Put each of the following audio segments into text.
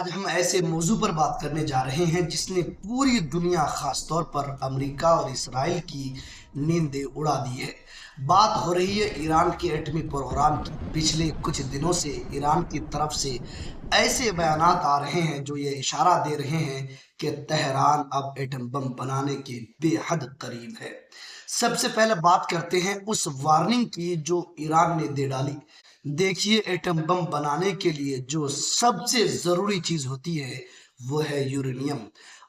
آج ہم ایسے موضوع پر بات کرنے جا رہے ہیں جس نے پوری دنیا خاص طور پر امریکہ اور اسرائیل کی نیندیں اڑا دی ہے۔ بات ہو رہی ہے ایران کے ایٹمی پروگرام کی۔ پچھلے کچھ دنوں سے ایران کی طرف سے ایسے بیانات آ رہے ہیں جو یہ اشارہ دے رہے ہیں کہ تہران اب ایٹم بم بنانے کے بے حد قریب ہے۔ سب سے پہلے بات کرتے ہیں اس وارننگ کی جو ایران نے دے ڈالی۔ دیکھیے، ایٹم بم بنانے کے لیے جو سب سے ضروری چیز ہوتی ہے وہ ہے یورینیم۔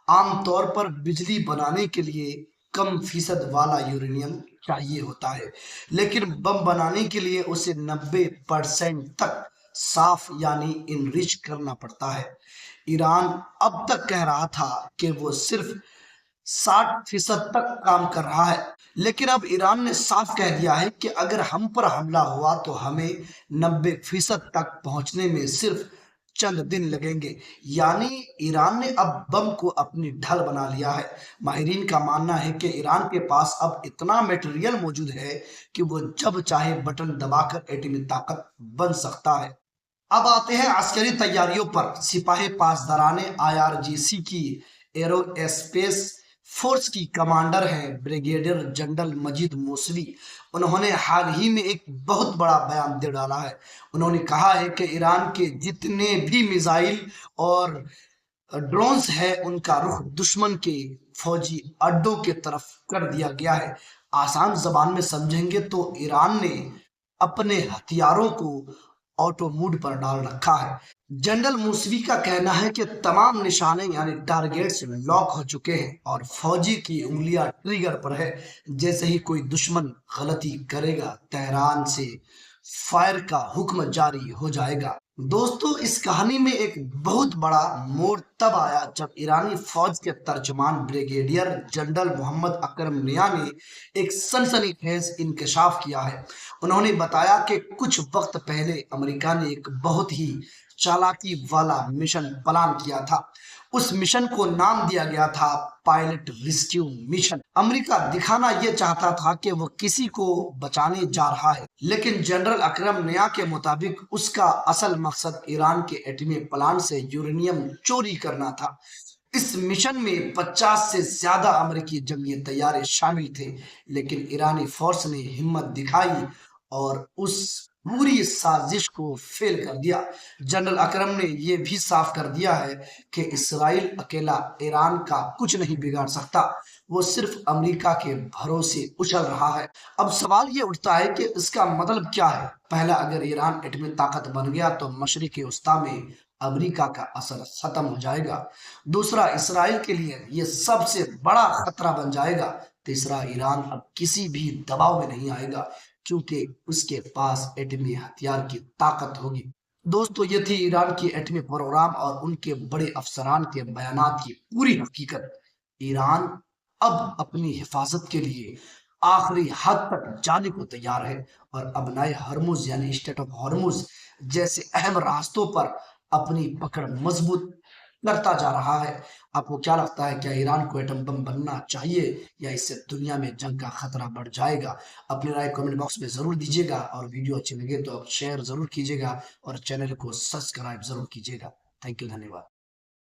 عام طور پر بجلی بنانے کے لیے کم فیصد والا یورینیم چاہیے ہوتا ہے، لیکن بم بنانے کے لیے اسے 90% تک صاف یعنی انریچ کرنا پڑتا ہے۔ ایران اب تک کہہ رہا تھا کہ وہ صرف 60% تک کام کر رہا ہے، لیکن اب ایران نے صاف کہہ دیا ہے کہ اگر ہم پر حملہ ہوا تو ہمیں 90% تک پہنچنے میں صرف چند دن لگیں گے۔ یعنی ایران نے اب بم کو اپنی ڈھال بنا لیا ہے۔ ماہرین کا ماننا ہے کہ ایران کے پاس اب اتنا میٹیریل موجود ہے کہ وہ جب چاہے بٹن دبا کر ایٹمی طاقت بن سکتا ہے۔ اب آتے ہیں عسکری تیاریوں پر۔ سپاہی پاسداران IRGC کی ایرو اسپیس فورس کی کمانڈر ہیں بریگیڈیئر جنرل مجید موسوی۔ انہوں نے حال ہی میں ایک بہت بڑا بیان دے ڈالا ہے۔ انہوں نے کہا ہے کہ ایران کے جتنے بھی میزائل اور ڈرونز ہیں ان کا رخ دشمن کے فوجی اڈوں کے طرف کر دیا گیا ہے۔ آسان زبان میں سمجھیں گے تو ایران نے اپنے ہتھیاروں کو آٹو موڈ پر ڈال رکھا ہے۔ جنرل موسوی کا کہنا ہے کہ تمام نشانے یعنی ٹارگیٹس لاک ہو چکے ہیں اور فوجی کی انگلیاں ٹریگر پر ہے۔ جیسے ہی کوئی دشمن غلطی کرے گا تہران سے فائر کا حکم جاری ہو جائے گا۔ دوستو، اس کہانی میں ایک بہت بڑا موڑ تب آیا جب ایرانی فوج کے ترجمان بریگیڈیئر جنرل محمد اکرم نیا نے ایک سنسنی خیز انکشاف کیا ہے۔ انہوں نے بتایا کہ کچھ وقت پہلے امریکہ نے ایک بہت ہی چالاکی والا مشن پلان کیا تھا۔ اس مشن کو نام دیا گیا تھا پائلٹ ریسکیو مشن۔ امریکہ دکھانا یہ چاہتا تھا کہ وہ کسی کو بچانے جا رہا ہے، لیکن جنرل اکرم نیا کے مطابق اس کا اصل مقصد ایران کے ایٹمی پلانٹ سے یورینیم چوری کرنا تھا۔ اس مشن میں 50 سے زیادہ امریکی جنگی طیارے شامل تھے، لیکن ایرانی فورس نے ہمت دکھائی اور اس پوری سازش کو فیل کر دیا۔ جنرل اکرم نے یہ بھی صاف کر دیا ہے کہ اسرائیل اکیلا ایران کا کچھ نہیں بگاڑ سکتا، وہ صرف امریکہ کے بھروسے اچھل رہا ہے۔ اب سوال یہ اٹھتا ہے کہ اس کا مطلب کیا ہے؟ پہلا، اگر ایران ایٹمی طاقت بن گیا تو مشرق وسطیٰ میں امریکہ کا اثر ختم ہو جائے گا۔ دوسرا، اسرائیل کے لیے یہ سب سے بڑا خطرہ بن جائے گا۔ تیسرا، ایران اب کسی بھی دباؤ میں نہیں آئے گا کیونکہ اس کے پاس ایٹمی ہتھیار کی طاقت ہوگی۔ دوستو، یہ تھی ایران کی ایٹمی پروگرام اور ان کے بڑے افسران کے بیانات کی پوری حقیقت۔ ایران اب اپنی حفاظت کے لیے آخری حد تک جانے کو تیار ہے اور اب نئے ہرمز یعنی اسٹریٹ آف ہرمز جیسے اہم راستوں پر اپنی پکڑ مضبوط کرتا جا رہا ہے۔ آپ کو کیا لگتا ہے، کیا ایران کو ایٹم بم بننا چاہیے یا اس سے دنیا میں جنگ کا خطرہ بڑھ جائے گا؟ اپنی رائے کمنٹ باکس میں ضرور دیجیے گا اور ویڈیو اچھی لگے تو شیئر ضرور کیجیے گا اور چینل کو سبسکرائب ضرور کیجیے گا۔ تھینک یو، دھنیہ واد۔